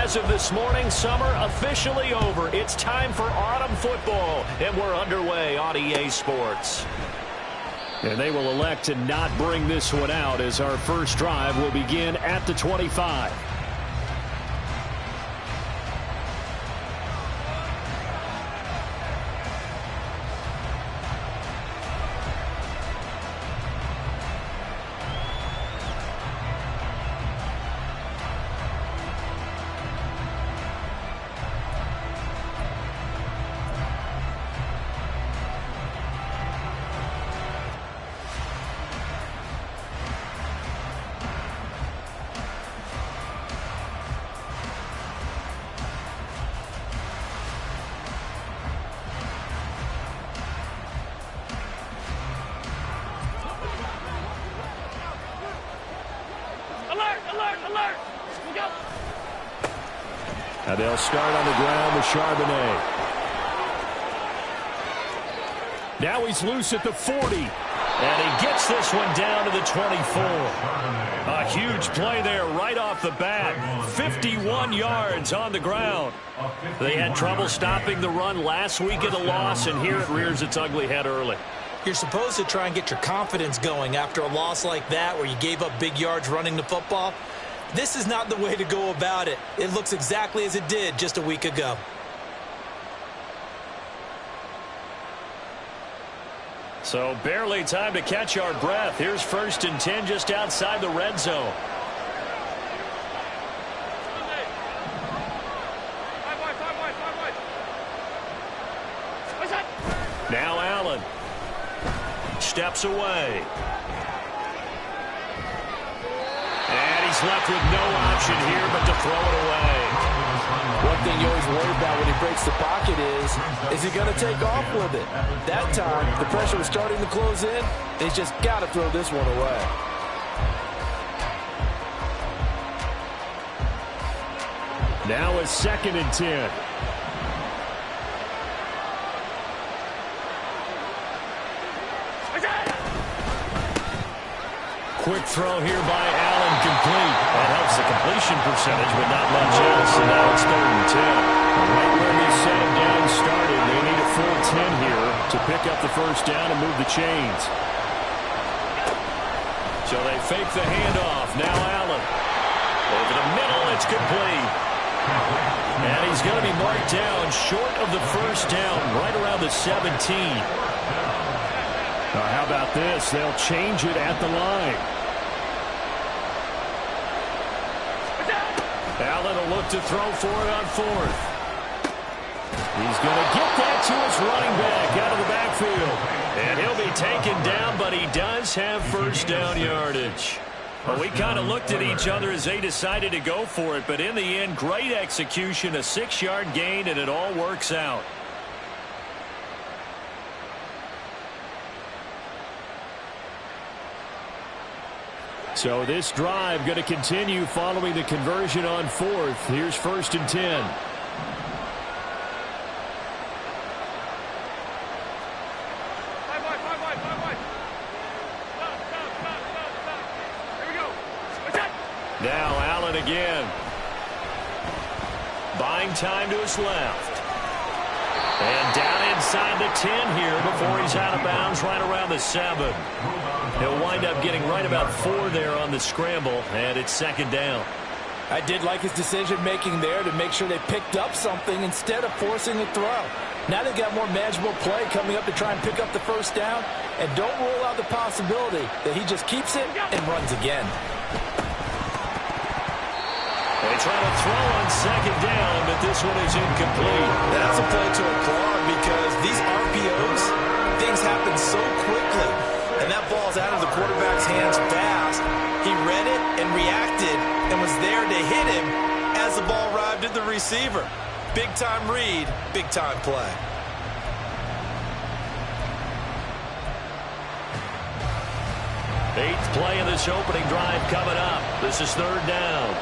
As of this morning, summer officially over. It's time for autumn football, and we're underway on EA Sports. And they will elect to not bring this one out as our first drive will begin at the 25. And they'll start on the ground with Charbonnet. Now he's loose at the 40. And he gets this one down to the 24. A huge play there right off the bat. 51 yards on the ground. They had trouble stopping the run last week in the loss, and here it rears its ugly head early. You're supposed to try and get your confidence going after a loss like that where you gave up big yards running the football. This is not the way to go about it. It looks exactly as it did just a week ago. So barely time to catch our breath. Here's 1st and 10 just outside the red zone. Now Allen steps away. And he's left with no option here but to throw it away. One thing you always worry about when he breaks the pocket is he going to take off with it? That time, the pressure was starting to close in. He's just got to throw this one away. Now it's 2nd and 10. Quick throw here by Allen, complete. That helps the completion percentage, but not much else. And now it's 3rd and 10. Right where they set him down started, they need a full 10 here to pick up the 1st down and move the chains. So they fake the handoff. Now Allen. Over the middle, it's complete. And he's going to be marked down short of the 1st down, right around the 17. How about this? They'll change it at the line. Allen will look to throw for it on 4th. He's going to get that to his running back out of the backfield. And he'll be taken down, but he does have 1st down yardage. Well, we kind of looked at each other as they decided to go for it, but in the end, great execution, a 6-yard gain, and it all works out. So this drive going to continue following the conversion on 4th. Here's 1st and 10. Now Allen again. Buying time to his left. And down inside the 10 here before he's out of bounds right around the 7. He'll wind up getting right about 4 there on the scramble, and it's 2nd down. I did like his decision-making there to make sure they picked up something instead of forcing the throw. Now they've got more manageable play coming up to try and pick up the 1st down, and don't rule out the possibility that he just keeps it and runs again. They try to throw on 2nd down, but this one is incomplete. That's a play to applaud because these RPOs, things happen so quickly. And that ball's out of the quarterback's hands fast. He read it and reacted and was there to hit him as the ball arrived at the receiver. Big-time read, big-time play. Eighth play of this opening drive coming up. This is 3rd down.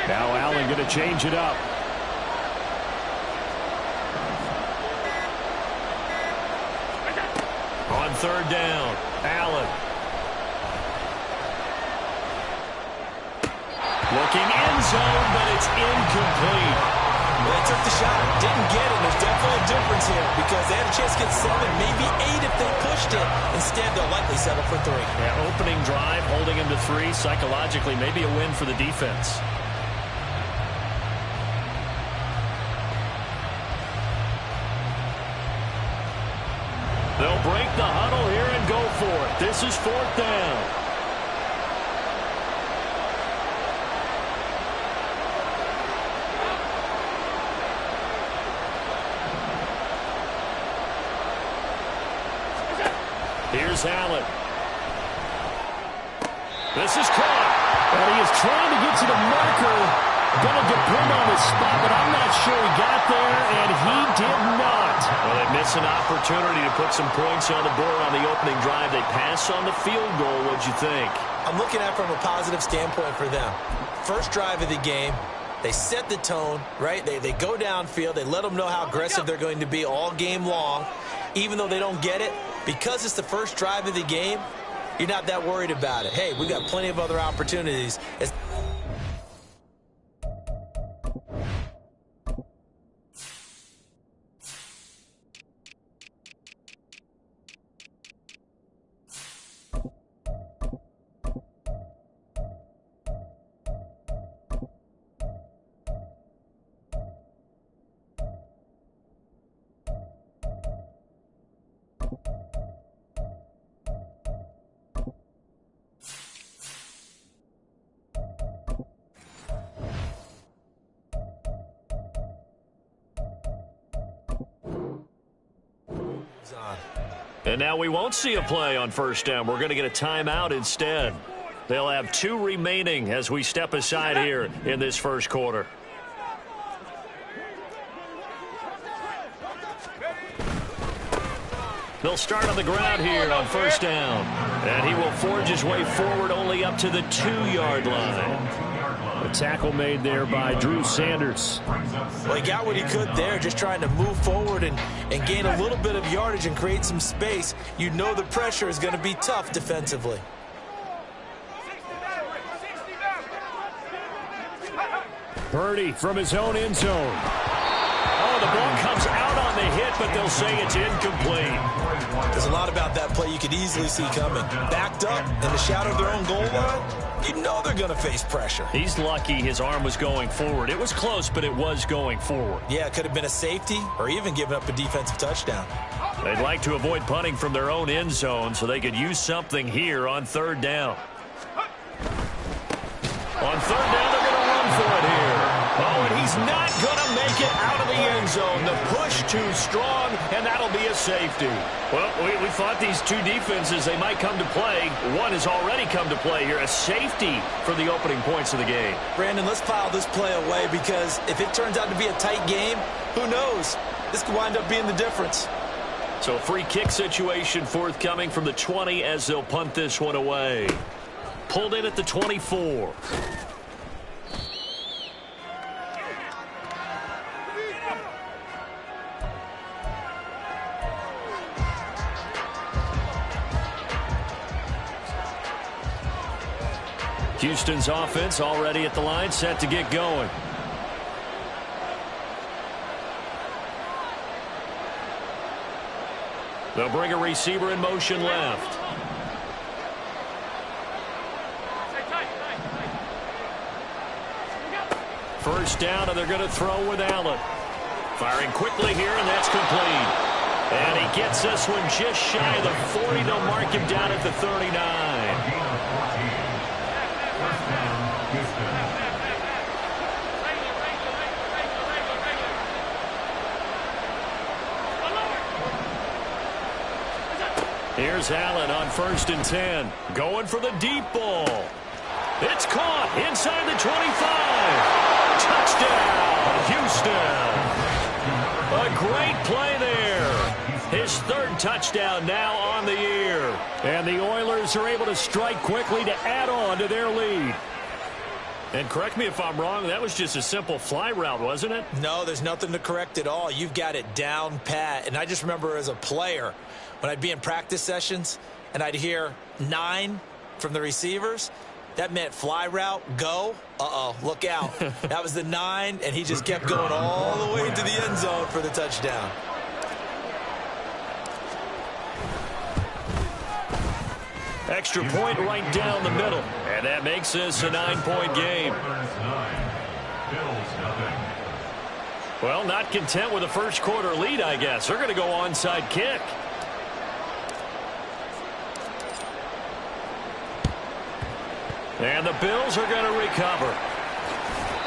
Now Allen going to change it up. On 3rd down, Allen. Looking end zone, but it's incomplete. Well, they took the shot, didn't get it. There's definitely a difference here because they had a chance to get 7, maybe 8 if they pushed it. Instead, they'll likely settle for 3. Yeah, opening drive, holding him to 3. Psychologically, maybe a win for the defense. They'll break the huddle here and go for it. This is 4th down. Here's Allen. This is caught. And he is trying to get to the marker. Going to depend on his spot, but I'm not sure he got there, and he did not. Well, they miss an opportunity to put some points on the board on the opening drive. They pass on the field goal. What'd you think? I'm looking at it from a positive standpoint for them. First drive of the game, they set the tone, right? They go downfield. They let them know how aggressive they're going to be all game long. Even though they don't get it, because it's the first drive of the game, you're not that worried about it. Hey, we got plenty of other opportunities. And now we won't see a play on 1st down. We're going to get a timeout instead. They'll have 2 remaining as we step aside here in this first quarter. They'll start on the ground here on 1st down. And he will forge his way forward only up to the 2-yard line. A tackle made there by Drew Sanders. Well, he got what he could there, just trying to move forward and gain a little bit of yardage and create some space. You know the pressure is going to be tough defensively. Purdy from his own end zone. Oh, the ball comes out on the hit, but they'll say it's incomplete. There's a lot about that play you could easily see coming. Backed up in the shadow of their own goal line, you know they're going to face pressure. He's lucky his arm was going forward. It was close, but it was going forward. Yeah, it could have been a safety or even given up a defensive touchdown. They'd like to avoid punting from their own end zone so they could use something here on 3rd down. On 3rd down, they're going to run for it here. Oh, and he's not going to make it out of the end zone. The push too strong, and that'll be a safety. Well, we thought these 2 defenses, they might come to play. One has already come to play here. A safety for the opening points of the game. Brandon, let's file this play away because if it turns out to be a tight game, who knows? This could wind up being the difference. So a free kick situation forthcoming from the 20 as they'll punt this one away. Pulled in at the 24. Houston's offense already at the line, set to get going. They'll bring a receiver in motion left. First down, and they're going to throw with Allen. Firing quickly here, and that's complete. And he gets this one just shy of the 40. They'll mark him down at the 39. Here's Allen on 1st and 10. Going for the deep ball. It's caught inside the 25. Touchdown, Houston. A great play there. His 3rd touchdown now on the year. And the Oilers are able to strike quickly to add on to their lead. And correct me if I'm wrong, that was just a simple fly route, wasn't it? No, there's nothing to correct at all. You've got it down pat. And I just remember as a player, when I'd be in practice sessions and I'd hear 9 from the receivers, That meant fly route, go. Uh-oh, look out. That was the 9, and he just kept going all the way into the end zone for the touchdown. Extra point right down the middle. And that makes this a 9-point game. Well, not content with a first quarter lead, I guess. They're going to go onside kick. And the Bills are going to recover.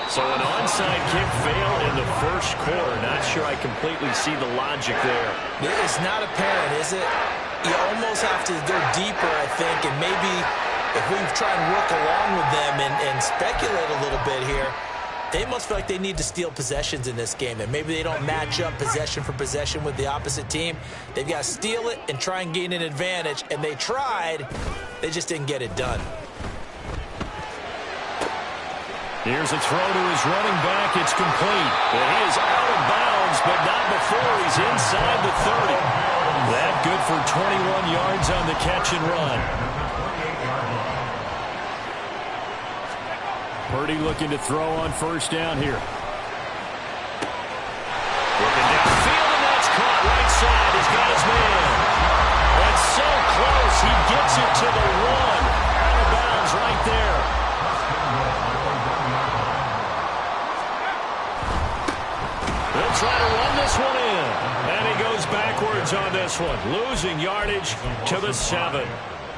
So an onside kick fail in the first quarter. Not sure I completely see the logic there. It's not apparent, is it? You almost have to go deeper, I think, and maybe if we try and work along with them and speculate a little bit here, they must feel like they need to steal possessions in this game, and maybe they don't match up possession for possession with the opposite team. They've got to steal it and try and gain an advantage, and they tried. They just didn't get it done. Here's a throw to his running back. It's complete. And he is out of bounds, but not before he's inside the 30. That good for 21 yards on the catch and run. Purdy looking to throw on first down here. Looking downfield, and that's caught right side. He's got his man. That's so close. He gets it to the 1. Out of bounds right there. They'll try to run this one in. And he goes backwards on this one. Losing yardage to the 7.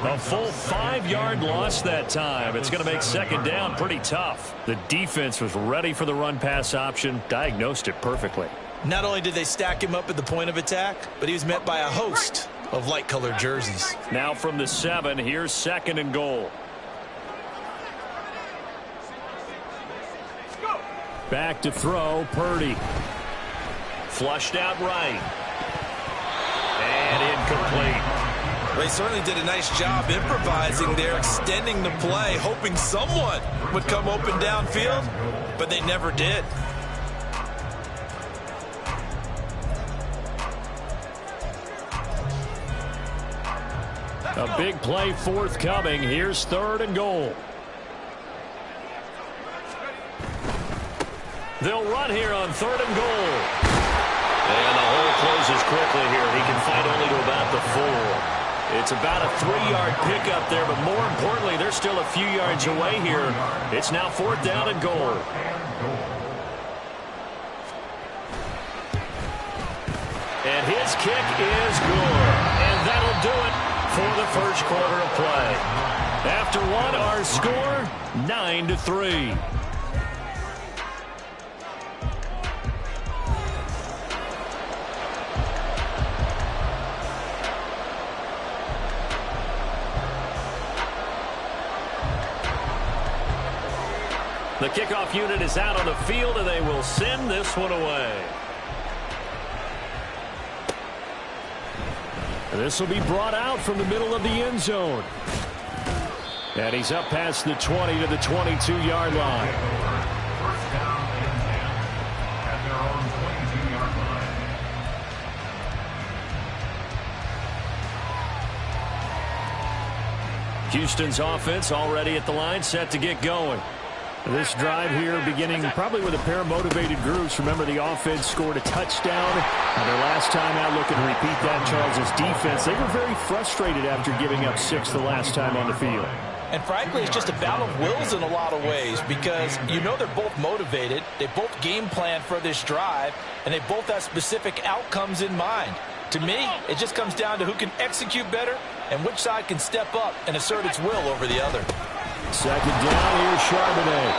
A full 5-yard loss that time. It's going to make second down pretty tough. The defense was ready for the run-pass option, diagnosed it perfectly. Not only did they stack him up at the point of attack, but he was met by a host of light-colored jerseys. Now from the 7, here's second and goal. Back to throw, Purdy. Flushed out right. And incomplete. They certainly did a nice job improvising there, extending the play, hoping someone would come open downfield, but they never did. A big play forthcoming. Here's third and goal. They'll run here on third and goal. And the hole closes quickly here. He can fight only to about the 4. It's about a 3-yard pickup there, but more importantly, they're still a few yards away here. It's now fourth down and goal. And his kick is good. And that'll do it for the first quarter of play. After one, our score, 9-3. The kickoff unit is out on the field, and they will send this one away. And this will be brought out from the middle of the end zone. And he's up past the 20 to the 22-yard line. First down and 10 at their own 22-yard line. Houston's offense already at the line, set to get going. This drive here beginning probably with a pair of motivated groups. Remember, the offense scored a touchdown. And their last time out, looking to repeat that, Charles' defense. They were very frustrated after giving up 6 the last time on the field. And frankly, it's just a battle of wills in a lot of ways, because you know they're both motivated. They both game plan for this drive, and they both have specific outcomes in mind. To me, it just comes down to who can execute better and which side can step up and assert its will over the other. Second down, here's Charbonnet.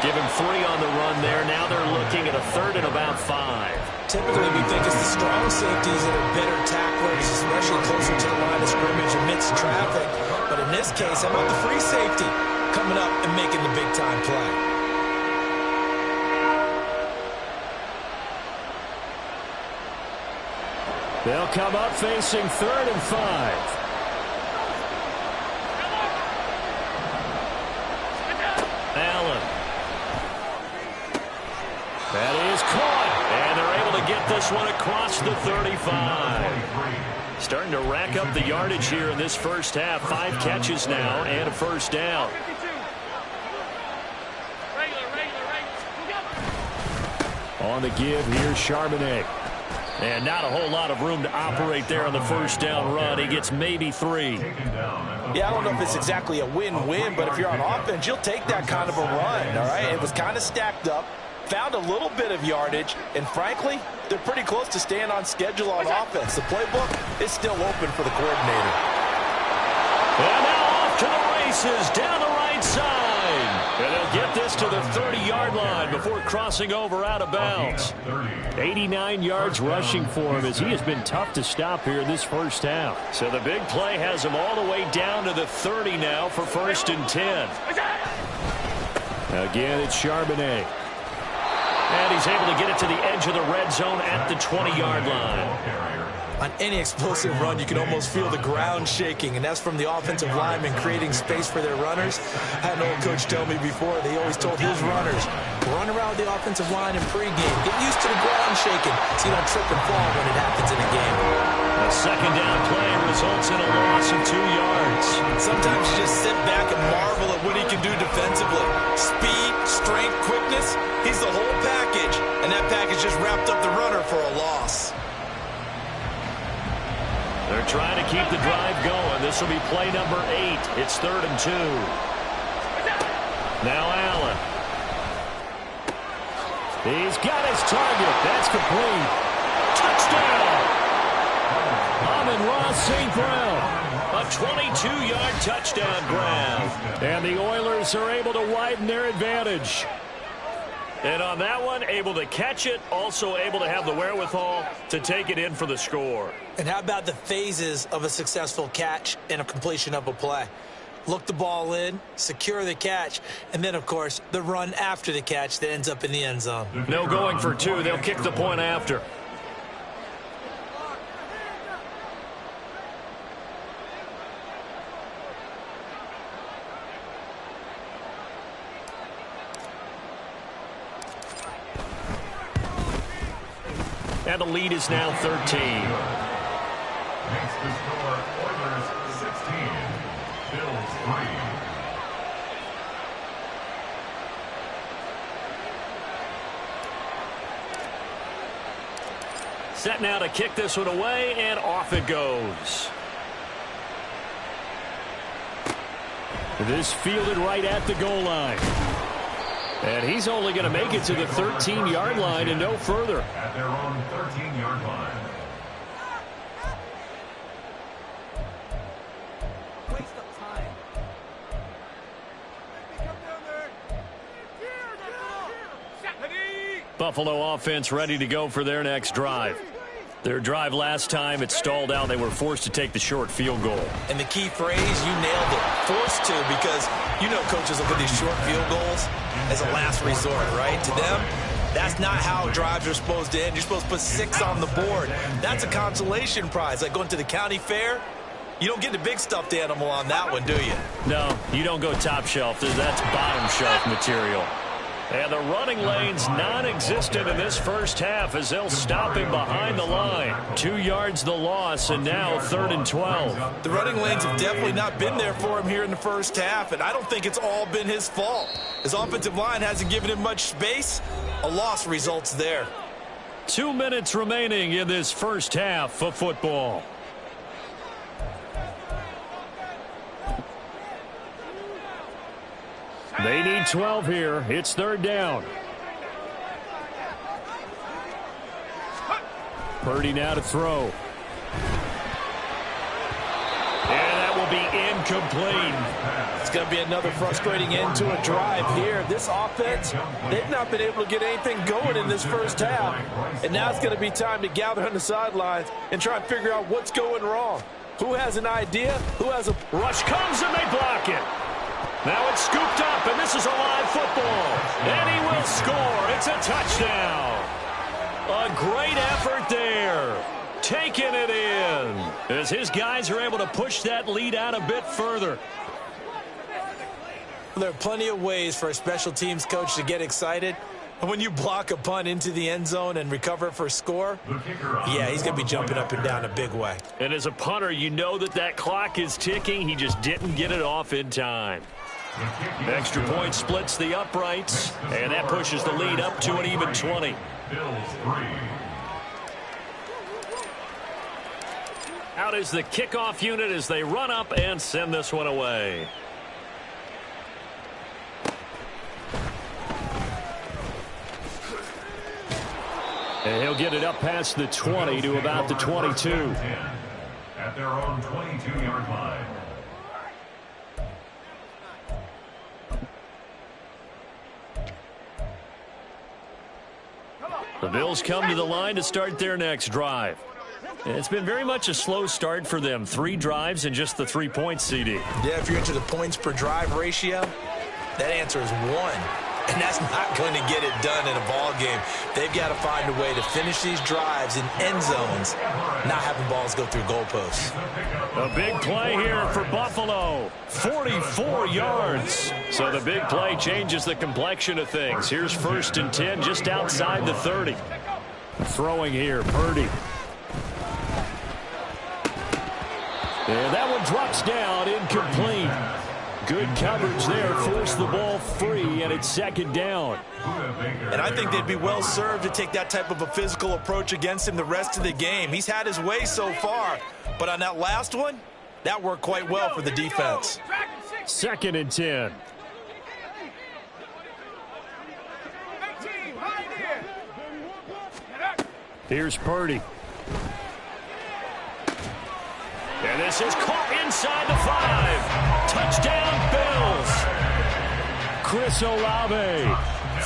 Give him 3 on the run there. Now they're looking at a third and about 5. Typically, we think it's the strong safeties that are better tacklers, especially closer to the line of scrimmage amidst traffic. But in this case, how about the free safety coming up and making the big-time play? They'll come up facing third and 5. Allen. That is caught. And they're able to get this one across the 35. Starting to rack up the yardage here in this first half. 5 catches now and a first down. On the give, here's Charbonnet. And not a whole lot of room to operate there on the first down run. He gets maybe 3. Yeah, I don't know if it's exactly a win-win, but if you're on offense, you'll take that kind of a run, all right? It was kind of stacked up, found a little bit of yardage, and frankly, they're pretty close to staying on schedule on offense. The playbook is still open for the coordinator. And now off to the races down the right side. And they'll get this to the 30-yard line before crossing over out of bounds. 89 yards rushing for him as he has been tough to stop here in this first half. So the big play has him all the way down to the 30 now for 1st and 10. Again, it's Charbonnet. And he's able to get it to the edge of the red zone at the 20-yard line. On any explosive run, you can almost feel the ground shaking, and that's from the offensive linemen creating space for their runners. I had an old coach tell me before, they always told his runners, run around the offensive line in pregame. Get used to the ground shaking so you don't trip and fall when it happens in a game. A second down play results in a loss of 2 yards. Sometimes you just sit back and marvel at what he can do defensively. Speed, strength, quickness, he's the whole package, and that package just wrapped up the runner for a loss. They're trying to keep the drive going. This will be play number 8. It's 3rd and 2. Now Allen. He's got his target. That's complete. Touchdown! Amon-Ra St. Brown. A 22-yard touchdown grab. And the Oilers are able to widen their advantage. And on that one, able to catch it, also able to have the wherewithal to take it in for the score. And how about the phases of a successful catch and a completion of a play? Look the ball in, secure the catch, and then, of course, the run after the catch that ends up in the end zone. No going for 2. They'll kick the point after. And the lead is now 13. Makes the score Oilers 16, Bills 3. Set now to kick this one away, and off it goes. This fielded right at the goal line. And he's only going to make it to the 13-yard line and no further. At their own 13-yard line. Waste of time. Buffalo offense ready to go for their next drive. Their drive last time, it stalled out. They were forced to take the short field goal. And the key phrase, you nailed it. Forced to, because you know coaches look at these short field goals as a last resort, right? To them, that's not how drives are supposed to end. You're supposed to put 6 on the board. That's a consolation prize. Like going to the county fair, you don't get the big stuffed animal on that one, do you? No, you don't go top shelf. That's bottom shelf material. And the running lane's non-existent in this first half as they'll stop him behind the line. 2 yards the loss, and now 3rd and 12. The running lanes have definitely not been there for him here in the first half, and I don't think it's all been his fault. His offensive line hasn't given him much space. A loss results there. 2 minutes remaining in this first half of football. They need 12 here. It's 3rd down. Purdy now to throw. And that will be incomplete. It's going to be another frustrating end to a drive here. This offense, they've not been able to get anything going in this first half. And now it's going to be time to gather on the sidelines and try and figure out what's going wrong. Who has an idea? Who has a... Rush comes and they block it. Now it's scooped up, and this is a live football. And he will score. It's a touchdown. A great effort there. Taking it in as his guys are able to push that lead out a bit further. There are plenty of ways for a special teams coach to get excited. And when you block a punt into the end zone and recover it for a score, yeah, he's going to be jumping up and down a big way. And as a punter, you know that clock is ticking. He just didn't get it off in time. Extra point splits the uprights, and that pushes the lead up to an even 20. Bills 3. Out is the kickoff unit as they run up and send this one away. And he'll get it up past the 20 to about the 22. At their own 22-yard line. The Bills come to the line to start their next drive. It's been very much a slow start for them. 3 drives and just the 3 points, CD. Yeah, if you're into the points per drive ratio, that answer is 1. And that's not going to get it done in a ball game. They've got to find a way to finish these drives in end zones, not having balls go through goalposts. A big play here for Buffalo. 44 yards. So the big play changes the complexion of things. Here's 1st and 10 just outside the 30. Throwing here, Purdy. And that one drops down, incomplete. Good coverage there, forced the ball free, and it's 2nd down. And I think they'd be well served to take that type of a physical approach against him the rest of the game. He's had his way so far, but on that last one, that worked quite well for the defense. 2nd and 10. Here's Purdy. And this is caught inside the 5. Touchdown, Bills. Chris Olave,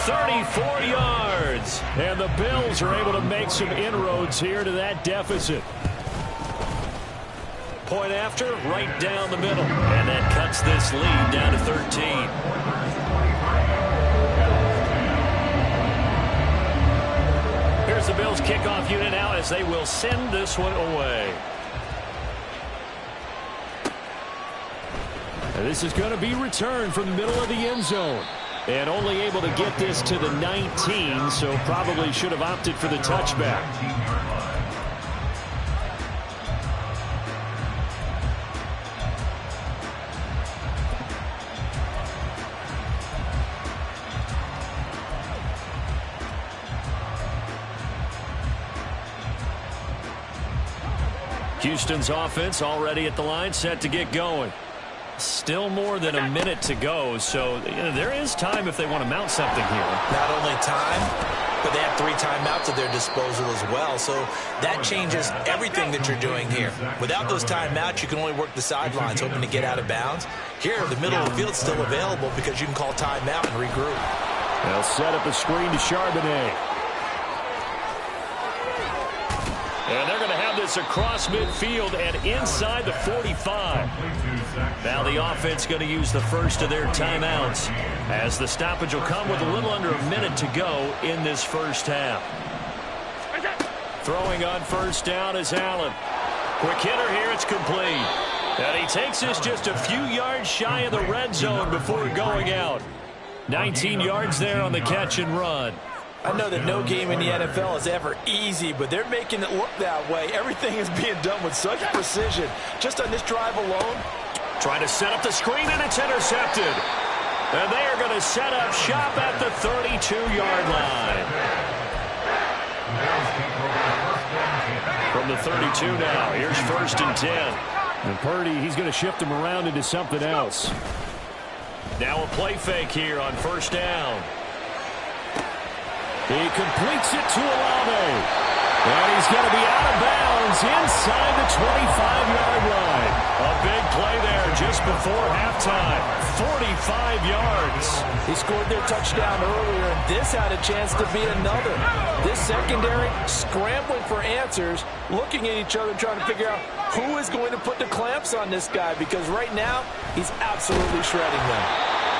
34 yards. And the Bills are able to make some inroads here to that deficit. Point after, right down the middle. And that cuts this lead down to 13. Here's the Bills kickoff unit now as they will send this one away. And this is going to be returned from the middle of the end zone. And only able to get this to the 19, so probably should have opted for the touchback. Houston's offense already at the line, set to get going. Still more than a minute to go, so there is time if they want to mount something here. Not only time, but they have 3 timeouts at their disposal as well, so that changes everything that you're doing here. Without those timeouts, you can only work the sidelines, hoping to get out of bounds. Here, the middle of the field is still available because you can call timeout and regroup. They'll set up a screen to Charbonnet. And they're going to have this across midfield and inside the 45. Now the offense going to use the first of their timeouts as the stoppage will come with a little under a minute to go in this first half. Throwing on 1st down is Allen. Quick hitter here, it's complete. And he takes this just a few yards shy of the red zone before going out. 19 yards there on the catch and run. I know that no game in the NFL is ever easy, but they're making it look that way. Everything is being done with such precision. Just on this drive alone. Trying to set up the screen, and it's intercepted. And they are going to set up shop at the 32-yard line. From the 32 now, here's 1st and 10. And Purdy, he's going to shift him around into something else. Now a play fake here on 1st down. He completes it to Olave. And he's going to be out of bounds inside the 25-yard line. A big play there just before halftime. 45 yards. He scored their touchdown earlier, and this had a chance to be another. This secondary scrambling for answers, looking at each other, trying to figure out who is going to put the clamps on this guy, because right now he's absolutely shredding them.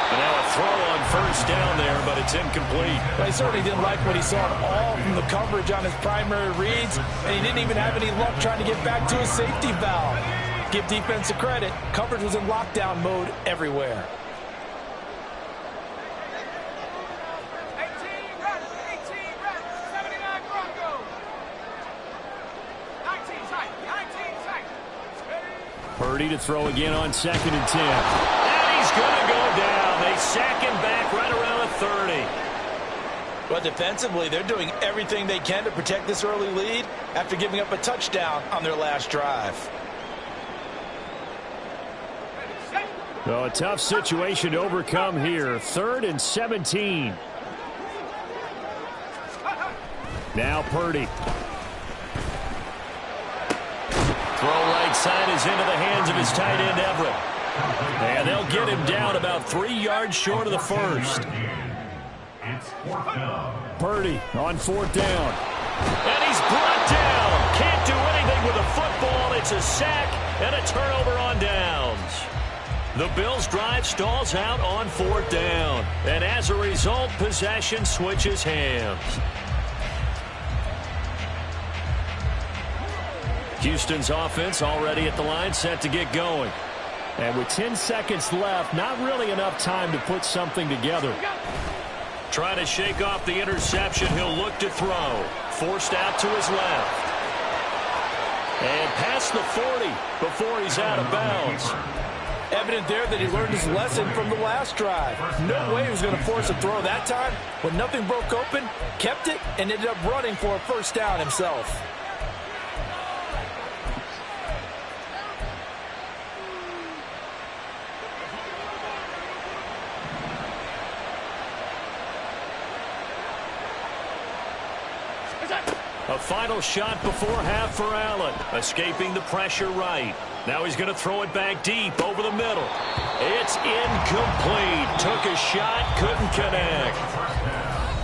And now a throw on 1st down there, but it's incomplete. He certainly didn't like what he saw at all from the coverage on his primary reads, and he didn't even have any luck trying to get back to his safety valve. Give defense a credit. Coverage was in lockdown mode everywhere. Purdy to throw again on 2nd and 10. And he's going to go down. They sack him back right around the 30. But defensively, they're doing everything they can to protect this early lead after giving up a touchdown on their last drive. So a tough situation to overcome here. 3rd and 17. Now Purdy. Throw right side is into the hands of his tight end, Everett. And they'll get him down about 3 yards short of the first. Purdy on 4th down. And he's brought down. Can't do anything with a football. It's a sack and a turnover on downs. The Bills' drive stalls out on 4th down. And as a result, possession switches hands. Houston's offense already at the line, set to get going. And with 10 seconds left, not really enough time to put something together. Trying to shake off the interception, he'll look to throw. Forced out to his left. And past the 40 before he's out of bounds. Evident there that he learned his lesson from the last drive. No way he was going to force a throw that time. When nothing broke open, kept it, and ended up running for a first down himself. A final shot before half for Allen. Escaping the pressure right. Now he's going to throw it back deep over the middle. It's incomplete. Took a shot, couldn't connect.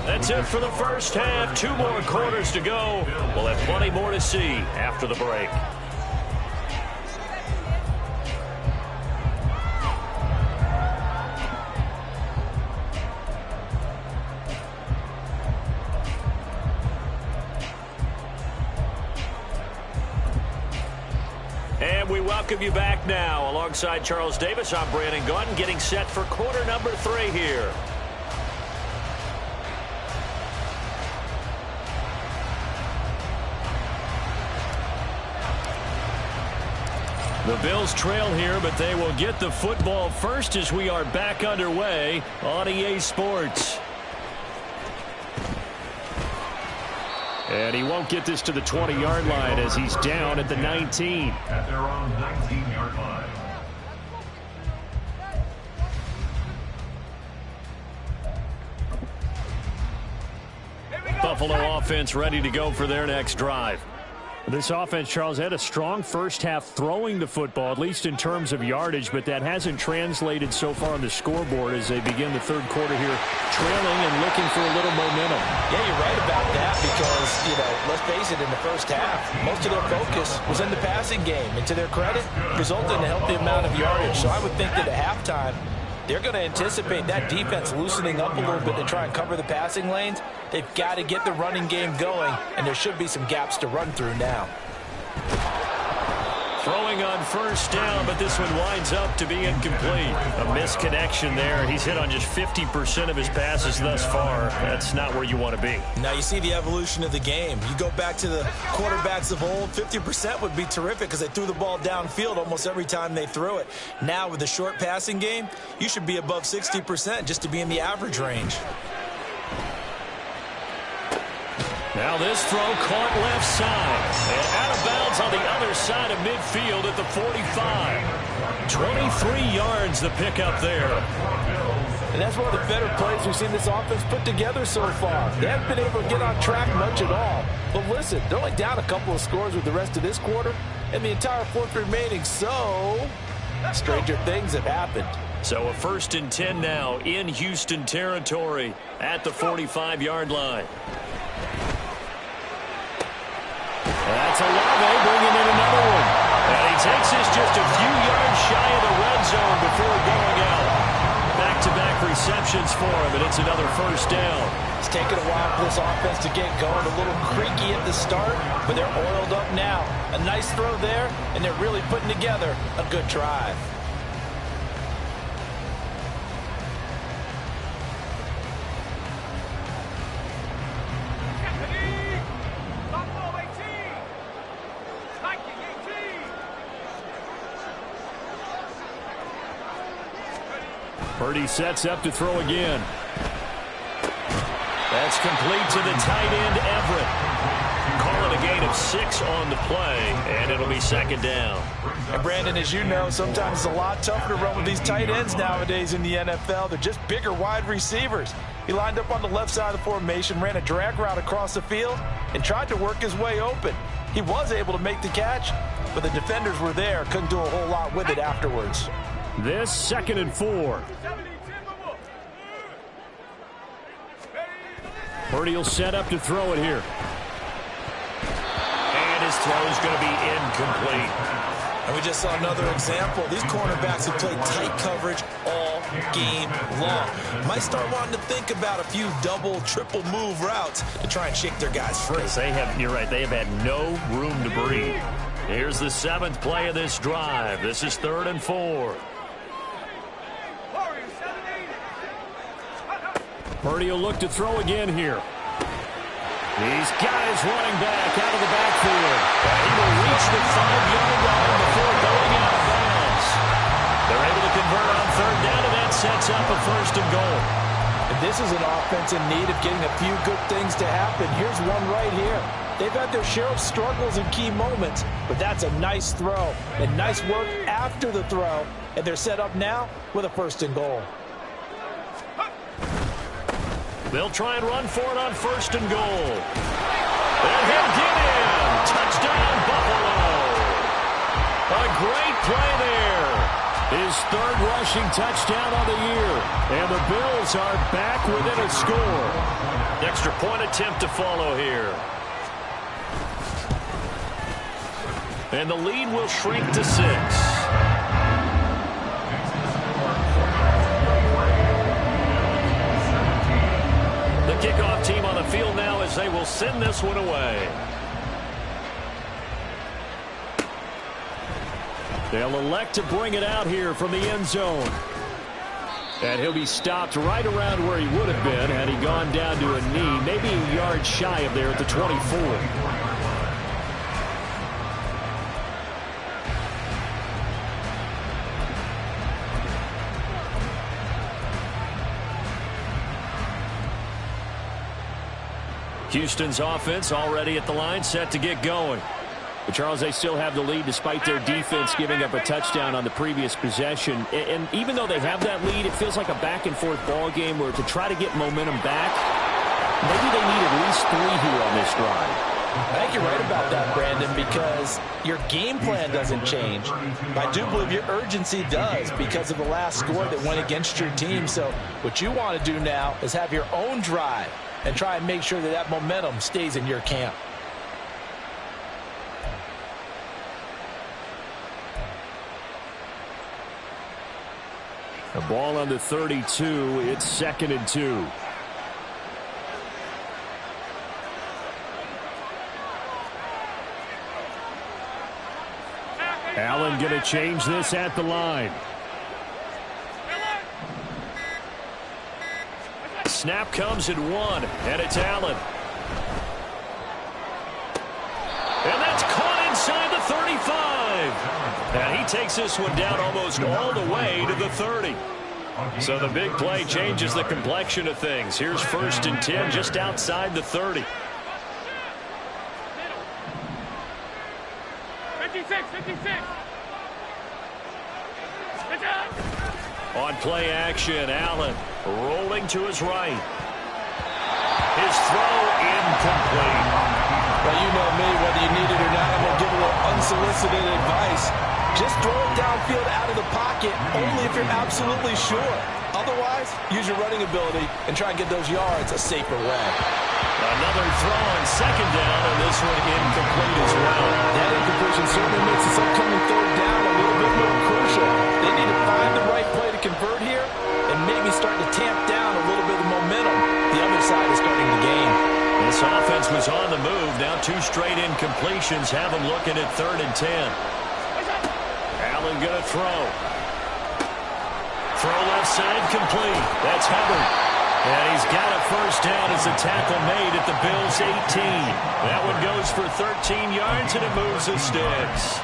That's it for the first half. 2 more quarters to go. We'll have plenty more to see after the break. And we welcome you back now. Alongside Charles Davis, I'm Brandon Gaudin, getting set for quarter number 3 here. The Bills trail here, but they will get the football first as we are back underway on EA Sports. And he won't get this to the 20-yard line as he's down at the 19. At their own 19-yard line. Buffalo offense ready to go for their next drive. This offense, Charles, had a strong first half throwing the football, at least in terms of yardage, but that hasn't translated so far on the scoreboard as they begin the third quarter here, trailing and looking for a little momentum. Yeah, you're right about that because, let's face it, in the first half, most of their focus was in the passing game. And to their credit, resulted in a healthy amount of yardage. So I would think that at halftime, they're going to anticipate that defense loosening up a little bit to try and cover the passing lanes. They've got to get the running game going, and there should be some gaps to run through now. Throwing on first down, but this one winds up to be incomplete. A misconnection there. He's hit on just 50% of his passes thus far. That's not where you want to be. Now you see the evolution of the game. You go back to the quarterbacks of old, 50% would be terrific because they threw the ball downfield almost every time they threw it. Now with the short passing game, you should be above 60% just to be in the average range. Now this throw caught left side and out of bounds on the other side of midfield at the 45. 23 yards the pickup there. And that's one of the better plays we've seen this offense put together so far. They haven't been able to get on track much at all. But listen, they're only down a couple of scores with the rest of this quarter and the entire fourth remaining. So, stranger things have happened. So a 1st and 10 now in Houston territory at the 45-yard line. That's Olave bringing in another one. And he takes this just a few yards shy of the red zone before going out. Back-to-back receptions for him, and it's another first down. It's taken a while for this offense to get going. A little creaky at the start, but they're oiled up now. A nice throw there, and they're really putting together a good drive. Purdy sets up to throw again. That's It's complete to the tight end, Everett. Calling a gain of 6 on the play, and it'll be second down. And Brandon, as you know, sometimes it's a lot tougher to run with these tight ends nowadays in the NFL. They're just bigger wide receivers. He lined up on the left side of the formation, ran a drag route across the field, and tried to work his way open. He was able to make the catch, but the defenders were there, couldn't do a whole lot with it afterwards. This 2nd and 4. Purdy will set up to throw it here. And his throw is going to be incomplete. And we just saw another example. These cornerbacks have played tight coverage all game long. Might start wanting to think about a few double, triple move routes to try and shake their guys free. You're right, they have had no room to breathe. Here's the 7th play of this drive. This is 3rd and 4. Purdy will look to throw again here. He's got his running back out of the backfield. He will reach the 5-yard line before going out of bounds. They're able to convert on 3rd down, and that sets up a 1st and goal. And this is an offense in need of getting a few good things to happen. Here's one right here. They've had their share of struggles in key moments, but that's a nice throw and nice work after the throw. And they're set up now with a 1st and goal. They'll try and run for it on 1st and goal. And he'll get in. Touchdown, Buffalo. A great play there. His 3rd rushing touchdown on the year. And the Bills are back within a score. Extra point attempt to follow here. And the lead will shrink to 6. The kickoff team on the field now as they will send this one away. They'll elect to bring it out here from the end zone. And he'll be stopped right around where he would have been had he gone down to a knee, maybe a yard shy of there at the 24. Houston's offense already at the line, set to get going. But Charles, they still have the lead despite their defense giving up a touchdown on the previous possession. And even though they have that lead, it feels like a back-and-forth ball game where to try to get momentum back, maybe they need at least 3 here on this drive. I think you're right about that, Brandon, because your game plan doesn't change. I do believe your urgency does because of the last score that went against your team. So what you want to do now is have your own drive and try and make sure that that momentum stays in your camp. The ball on the 32. It's 2nd and 2. Allen going to change this at the line. Snap comes at 1, and it's Allen. And that's caught inside the 35. And he takes this one down almost all the way to the 30. So the big play changes the complexion of things. Here's 1st and 10 just outside the 30. 56. On play action, Allen rolling to his right. His throw incomplete. Well, you know me, whether you need it or not, I'm going to give a little unsolicited advice. Just throw it downfield out of the pocket only if you're absolutely sure. Otherwise, use your running ability and try and get those yards a safer way. Another throw on 2nd down, and this one incomplete as well. That incompletion certainly makes this upcoming 3rd down a little bit more crucial. They need to find the right play to convert here and maybe start to tamp down a little bit of momentum. The other side is starting to gain. This offense was on the move. Now 2 straight incompletions have them looking at 3rd and 10. Allen going to throw. Throw left side complete. That's Hubbard. And he's got a 1st down as the tackle made at the Bills' 18. That one goes for 13 yards, and it moves the sticks.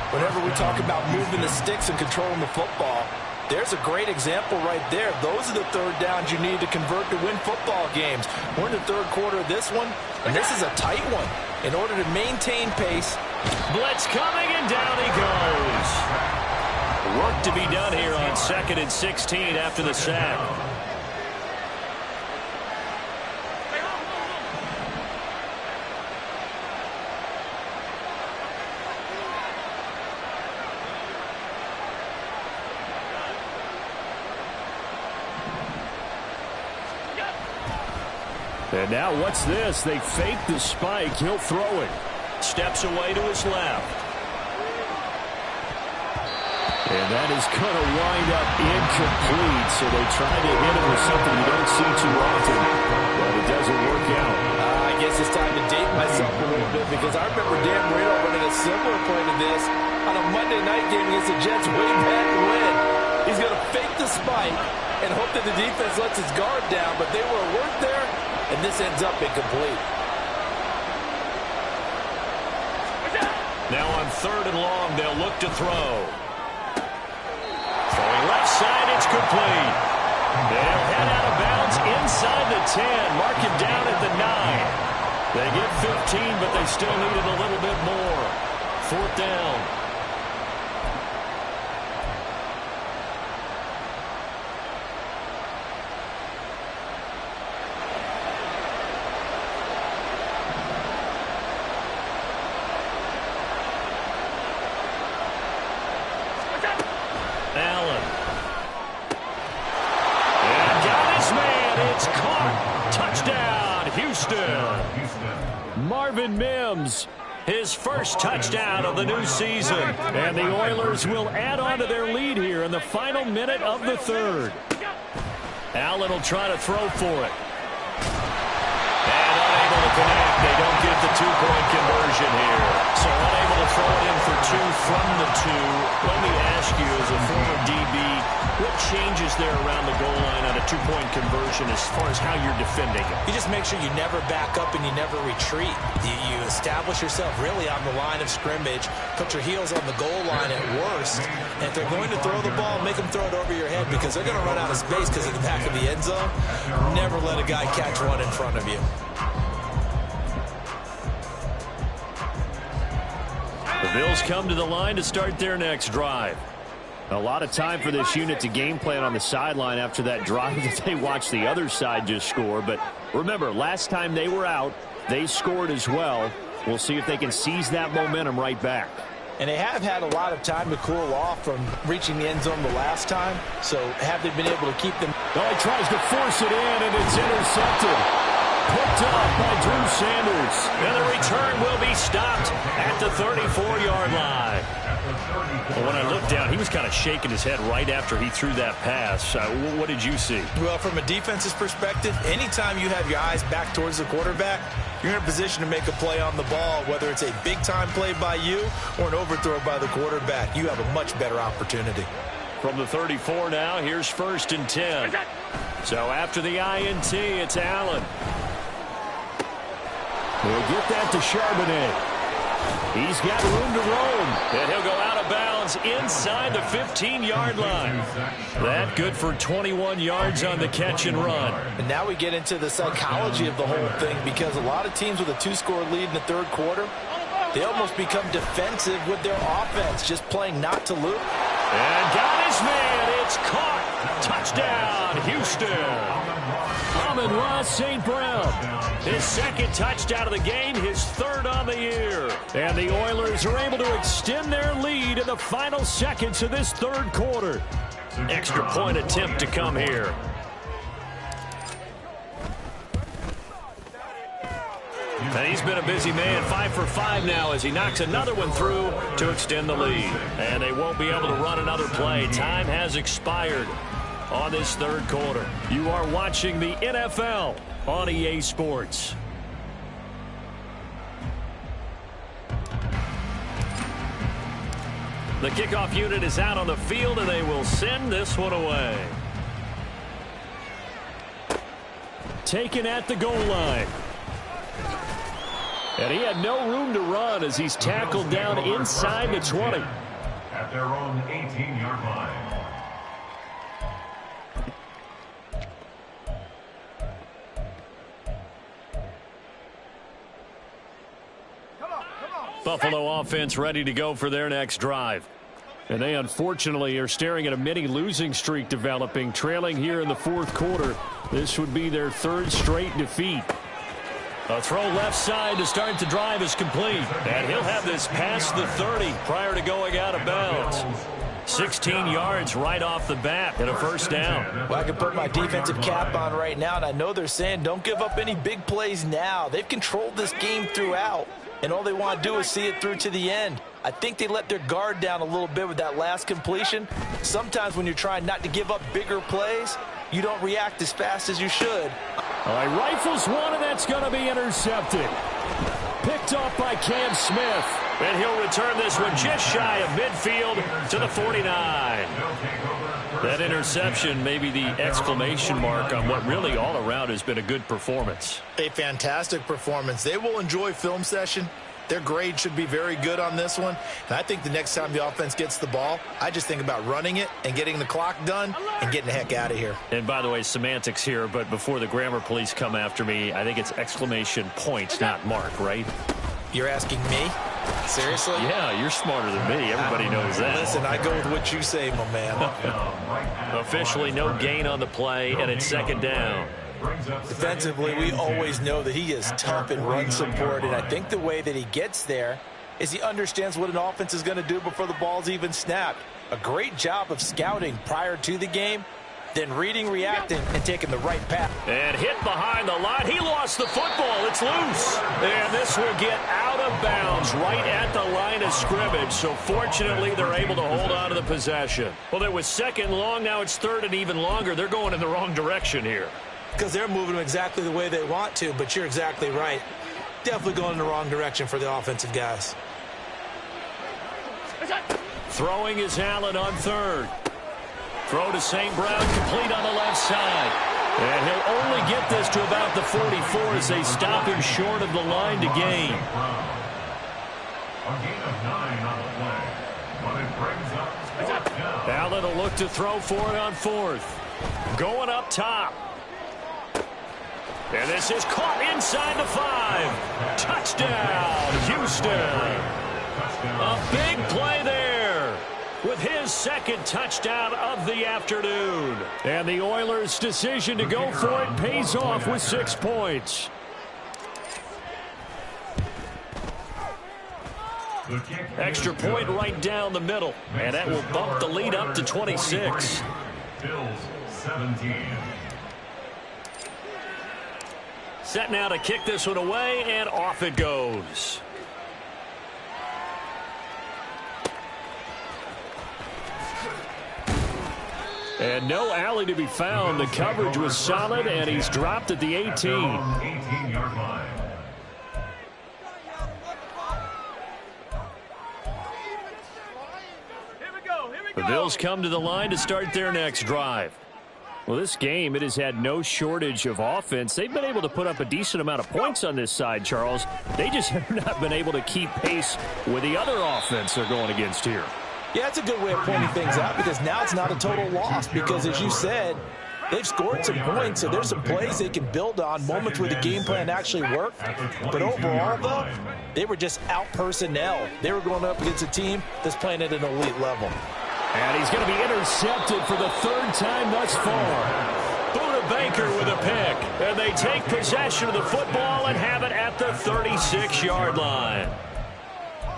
Whenever we talk about moving the sticks and controlling the football, There's a great example right there. Those are the third downs you need to convert to win football games. We're in the third quarter of this one, and this is a tight one. In order to maintain pace. Blitz coming, and down he goes. Work to be done here on 2nd and 16 after the sack. And now what's this? They fake the spike. He'll throw it. Steps away to his left. And that is going to wind up incomplete. So they try to hit him with something you don't see too often. But it doesn't work out. I guess it's time to date myself a little bit because I remember Dan Marino running a similar play to this on a Monday night game against the Jets way back when. He's going to fake the spike and hope that the defense lets his guard down. But they were at work there. And this ends up incomplete. Now on 3rd and long, they'll look to throw. Throwing left side, it's complete. They'll head out of bounds inside the 10. Mark him down at the 9. They get 15, but they still needed a little bit more. 4th down. Mims, his first touchdown of the new season. And the Oilers will add on to their lead here in the final minute of the 3rd. Allen will try to throw for it. And unable to connect. They don't get the 2-point conversion here. So unable to throw it in for 2 from the 2. Let me ask you, as a former DB, what changes there around the goal line on a 2-point conversion as far as how you're defending it? You just make sure you never back up and you never retreat. You establish yourself really on the line of scrimmage, put your heels on the goal line at worst, and if they're going to throw the ball, make them throw it over your head because they're going to run out of space because of the back of the end zone. Never let a guy catch one in front of you. The Bills come to the line to start their next drive. A lot of time for this unit to game plan on the sideline after that drive that they watched the other side just score. But remember, last time they were out, they scored as well. We'll see if they can seize that momentum right back. And they have had a lot of time to cool off from reaching the end zone the last time. So have they been able to keep them? Oh, he tries to force it in, and it's intercepted. Picked up by Drew Sanders. And the return will be stopped at the 34-yard line. Well, when I looked down, he was kind of shaking his head right after he threw that pass. What did you see? Well, from a defense's perspective, anytime you have your eyes back towards the quarterback, you're in a position to make a play on the ball, whether it's a big-time play by you or an overthrow by the quarterback. You have a much better opportunity. From the 34 now, here's 1st and 10. So after the INT, it's Allen. We'll get that to Charbonnet. He's got room to roam, and he'll go out of bounds inside the 15-yard line. That good for 21 yards on the catch and run. And now we get into the psychology of the whole thing because a lot of teams with a 2-score lead in the 3rd quarter, they almost become defensive with their offense, just playing not to lose. And got his man. It's caught. Touchdown, Houston. Amon-Ra St. Brown. His 2nd touchdown of the game, his 3rd on the year. And the Oilers are able to extend their lead in the final seconds of this 3rd quarter. Extra point attempt to come here. And he's been a busy man, 5 for 5 now as he knocks another one through to extend the lead. And they won't be able to run another play. Time has expired on this 3rd quarter. You are watching the NFL on EA Sports. The kickoff unit is out on the field, and they will send this one away. Taken at the goal line. And he had no room to run as he's tackled down inside the 20. At their own 18-yard line. Buffalo offense ready to go for their next drive. And they unfortunately are staring at a mini losing streak developing, trailing here in the fourth quarter. This would be their third straight defeat. A throw left side to start the drive is complete. And he'll have this past the 30 prior to going out of bounds. 16 yards right off the bat and a first down. Well, I can put my defensive cap on right now, and I know they're saying don't give up any big plays now. They've controlled this game throughout, and all they want to do is see it through to the end. I think they let their guard down a little bit with that last completion. Sometimes when you're trying not to give up bigger plays, you don't react as fast as you should. All right, rifles one, and that's going to be intercepted. Picked off by Cam Smith. And he'll return this one just shy of midfield to the 49. That interception may be the exclamation mark on what really all around has been a good performance. A fantastic performance. They will enjoy film session. Their grade should be very good on this one. And I think the next time the offense gets the ball, I just think about running it and getting the clock done and getting the heck out of here. And by the way, semantics here, but before the grammar police come after me, I think it's exclamation point, not mark, right? You're asking me? Seriously? Yeah, you're smarter than me. Everybody knows that. Listen, I go with what you say, my man. Officially no gain on the play, and it's second down. Defensively, we always know that he is tough in run support, and I think the way that he gets there is he understands what an offense is going to do before the ball's even snapped. A great job of scouting prior to the game, then reading, reacting, and taking the right path. And hit behind the line. He lost the football. It's loose. And this will get out of bounds right at the line of scrimmage. So fortunately, they're able to hold on to the possession. Well, it was second long. Now it's third and even longer. They're going in the wrong direction here. Because they're moving them exactly the way they want to, but you're exactly right. Definitely going in the wrong direction for the offensive guys. Throwing is Allen on third. Throw to St. Brown, complete on the left side. And he'll only get this to about the 44 as they stop him short of the line to gain. A gain of 9 on the play. But it brings up fourth down. Allen will look to throw for it on fourth. Going up top. And this is caught inside the 5. Touchdown, Houston. A big play there with his second touchdown of the afternoon. And the Oilers' decision to go for it pays off with 6 points. Extra point right down the middle. And that will bump the lead up to 26. Bills 17. Set now to kick this one away, and off it goes. And no alley to be found. The coverage was solid, and he's dropped at the 18. 18-yard line. The Bills come to the line to start their next drive. Well, this game, it has had no shortage of offense. They've been able to put up a decent amount of points on this side, Charles. They just have not been able to keep pace with the other offense they're going against here. Yeah, that's a good way of pointing things out because now it's not a total loss because, as you said, they've scored some points, so there's some plays they can build on, moments where the game plan actually worked. But overall, though, they were just out-personnel. They were going up against a team that's playing at an elite level. And he's going to be intercepted for the third time thus far. Buda Baker with a pick. And they take possession of the football and have it at the 36-yard line.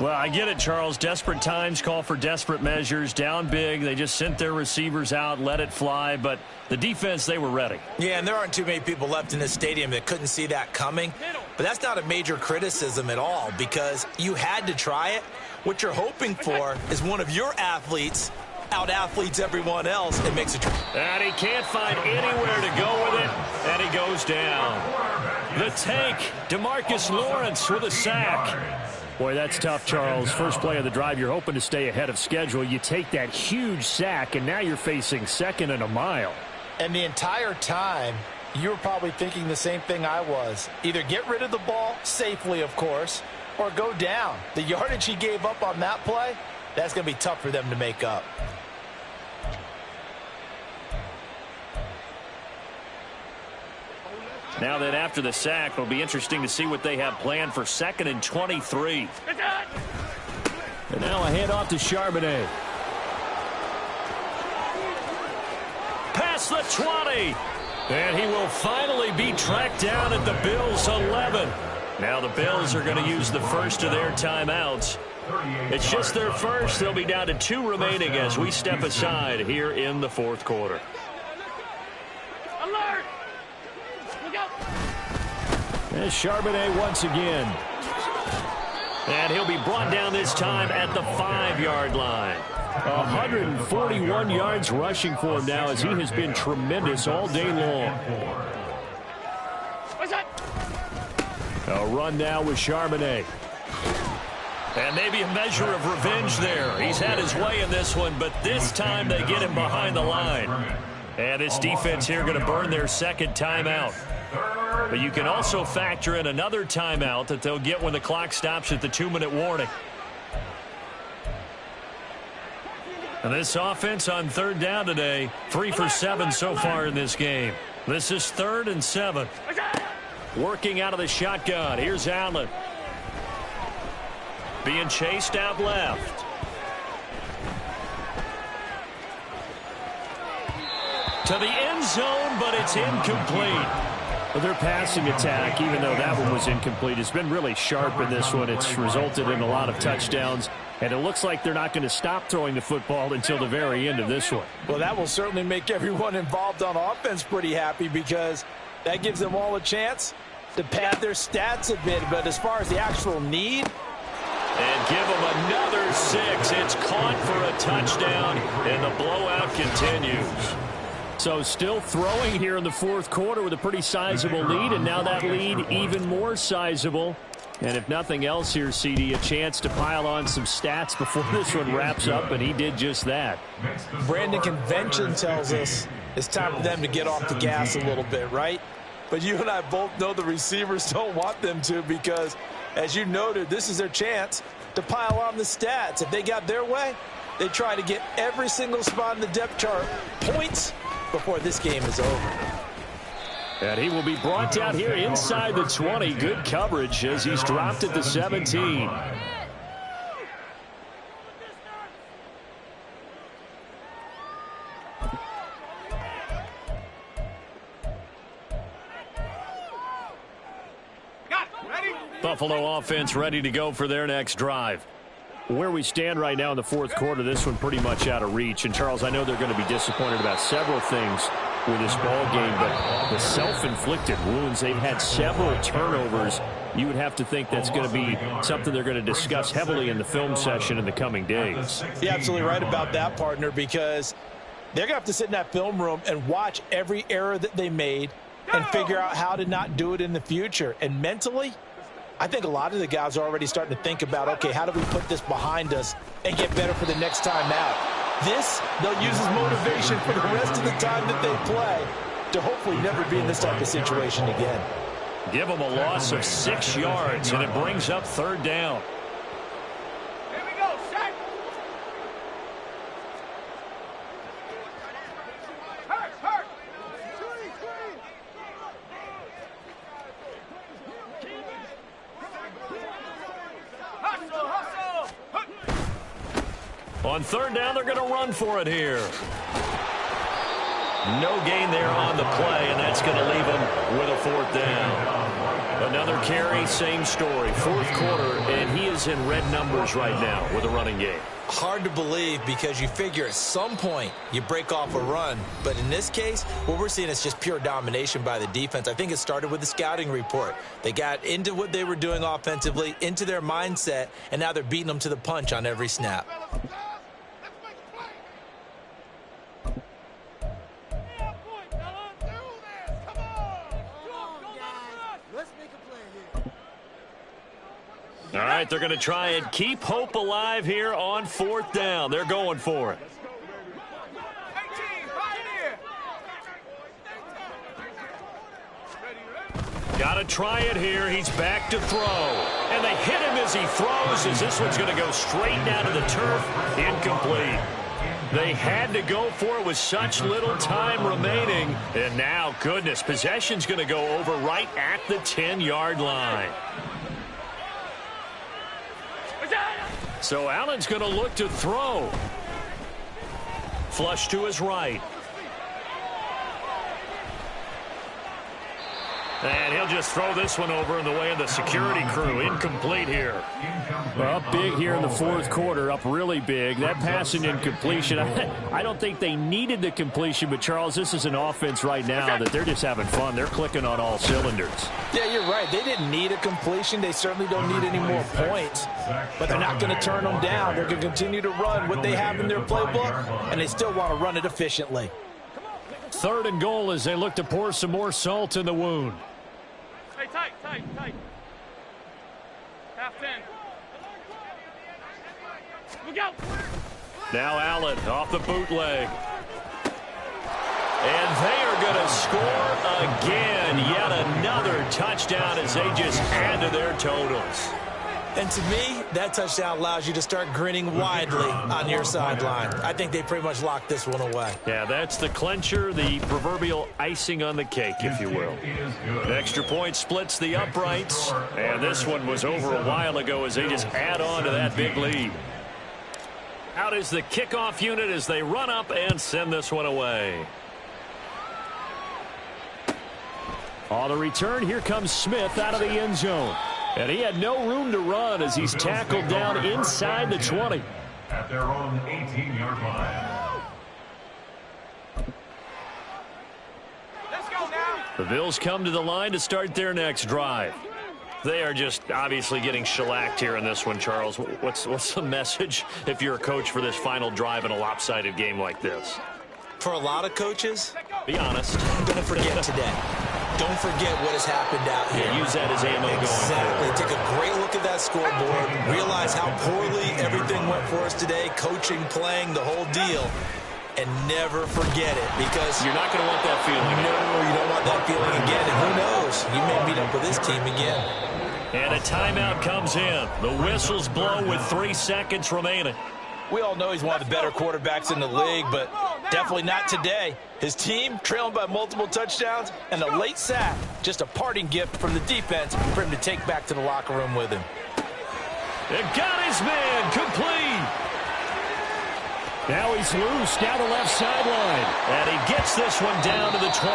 Well, I get it, Charles. Desperate times call for desperate measures. Down big. They just sent their receivers out, let it fly. But the defense, they were ready. Yeah, and there aren't too many people left in this stadium that couldn't see that coming. But that's not a major criticism at all because you had to try it. What you're hoping for is one of your athletes out-athletes everyone else and makes a try. And he can't find anywhere to go with it, and he goes down. The tank, DeMarcus Lawrence with a sack. Boy, that's tough, Charles. First play of the drive, you're hoping to stay ahead of schedule. You take that huge sack, and now you're facing second and a mile. And the entire time, you were probably thinking the same thing I was. Either get rid of the ball, safely, of course, or go down. The yardage he gave up on that play, that's going to be tough for them to make up. Now that after the sack, it'll be interesting to see what they have planned for 2nd and 23. And now a handoff to Charbonnet. Past the 20. And he will finally be tracked down at the Bills' 11. Now the Bills are going to use the first of their timeouts. It's just their first. They'll be down to 2 remaining as we step aside here in the 4th quarter. Alert! Look out! And Charbonnet once again. And he'll be brought down this time at the 5-yard line. 141 yards rushing for him now as he has been tremendous all day long. What's that? A run now with Charbonnet. And maybe a measure of revenge there. He's had his way in this one, but this time they get him behind the line. And this defense here going to burn their 2nd timeout. But you can also factor in another timeout that they'll get when the clock stops at the 2-minute warning. And this offense on 3rd down today, 3 for 7 so far in this game. This is 3rd and 7. Working out of the shotgun. Here's Allen. Being chased out left. To the end zone, but it's incomplete. Well, their passing attack, even though that one was incomplete, has been really sharp in this one. It's resulted in a lot of touchdowns, and it looks like they're not going to stop throwing the football until the very end of this one. Well, that will certainly make everyone involved on offense pretty happy because that gives them all a chance to pad their stats a bit. But as far as the actual need, and give them another 6. It's caught for a touchdown, and the blowout continues. So still throwing here in the 4th quarter with a pretty sizable lead, and now that lead even more sizable. And if nothing else here, CD, a chance to pile on some stats before this one wraps up, and he did just that. Brandon, convention tells us it's time for them to get off the gas a little bit, right? But you and I both know the receivers don't want them to because, as you noted, this is their chance to pile on the stats. If they got their way, they try to get every single spot in the depth chart points before this game is over. And he will be brought down here inside the 20. Good coverage as he's dropped at the 17. Buffalo offense ready to go for their next drive. Where we stand right now in the 4th quarter, this one pretty much out of reach. And, Charles, I know they're going to be disappointed about several things with this ball game, but the self-inflicted wounds, they've had several turnovers. You would have to think that's going to be something they're going to discuss heavily in the film session in the coming days. You're absolutely right about that, partner, because they're going to have to sit in that film room and watch every error that they made and figure out how to not do it in the future. And mentally, I think a lot of the guys are already starting to think about, okay, how do we put this behind us and get better for the next time out? This, they'll use as motivation for the rest of the time that they play to hopefully never be in this type of situation again. Give them a loss of 6 yards, and it brings up 3rd down. Here we go, set! Hurt! Hustle! On 3rd down, they're going to run for it here. No gain there on the play, and that's going to leave them with a 4th down. Another carry, same story. 4th quarter, and he is in red numbers right now with a running game. Hard to believe because you figure at some point you break off a run. But in this case, what we're seeing is just pure domination by the defense. I think it started with the scouting report. They got into what they were doing offensively, into their mindset, and now they're beating them to the punch on every snap. All right, they're going to try and keep hope alive here on 4th down. They're going for it. Got to try it here. He's back to throw. And they hit him as he throws, as this one's going to go straight down to the turf. Incomplete. They had to go for it with such little time remaining. And now, goodness, possession's going to go over right at the 10-yard line. So Allen's going to look to throw. Flush to his right. And he'll just throw this one over in the way of the security crew. Incomplete here. Well, up big here in the fourth quarter, up really big. That passing incompletion, I don't think they needed the completion, but, Charles, this is an offense right now that they're just having fun. They're clicking on all cylinders. Yeah, you're right. They didn't need a completion. They certainly don't need any more points. But they're not going to turn them down. They're going to continue to run what they have in their playbook, and they still want to run it efficiently. 3rd and goal as they look to pour some more salt in the wound. Hey, tight. Half 10. Look out. Now Allen off the bootleg. And they are going to score again. Yet another touchdown as they just add to their totals. And to me, that touchdown allows you to start grinning widely on your sideline. I think they pretty much locked this one away. Yeah, that's the clincher, the proverbial icing on the cake, if you will. The extra point splits the uprights, and this one was over a while ago as they just add on to that big lead. Out is the kickoff unit as they run up and send this one away. On the return, here comes Smith out of the end zone. And he had no room to run as he's tackled down inside the 20. At their own 18-yard line. Let's go now. The Bills come to the line to start their next drive. They are just obviously getting shellacked here in this one, Charles. What's the message if you're a coach for this final drive in a lopsided game like this? For a lot of coaches, Be honest. don't forget today. Don't forget what has happened out here. Use that as ammo going Exactly. forward. Take a great look at that scoreboard. Realize how poorly everything went for us today. Coaching, playing, the whole deal. And never forget it because You're not going to want that feeling. no, you don't want that feeling again. And who knows? You may meet up with this team again. And a timeout comes in. The whistles blow with 3 seconds remaining. We all know he's one of the better quarterbacks in the league, but definitely not today. His team trailing by multiple touchdowns and a late sack. Just a parting gift from the defense for him to take back to the locker room with him. And got his man complete. Now he's loose down the left sideline. And he gets this one down to the 24.